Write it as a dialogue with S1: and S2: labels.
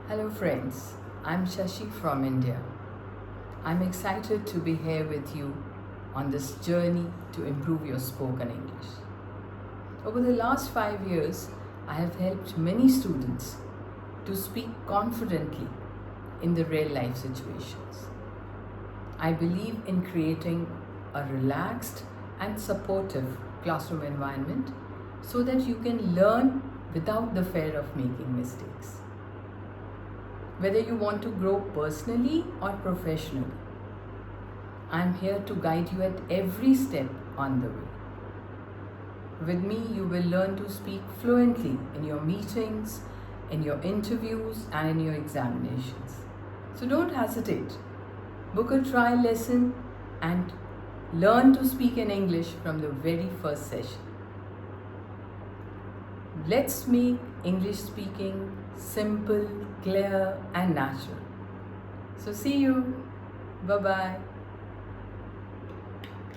S1: Hello friends, I'm Shashi from India. I'm excited to be here with you on this journey to improve your spoken English. Over the last 5 years, I have helped many students to speak confidently in the real life situations. I believe in creating a relaxed and supportive classroom environment so that you can learn without the fear of making mistakes. Whether you want to grow personally or professionally, I'm here to guide you at every step on the way. With me, you will learn to speak fluently in your meetings, in your interviews, and in your examinations. So don't hesitate. Book a trial lesson and learn to speak in English from the very first session. Let's make English speaking simple, clear, and natural. So see you. Bye-bye.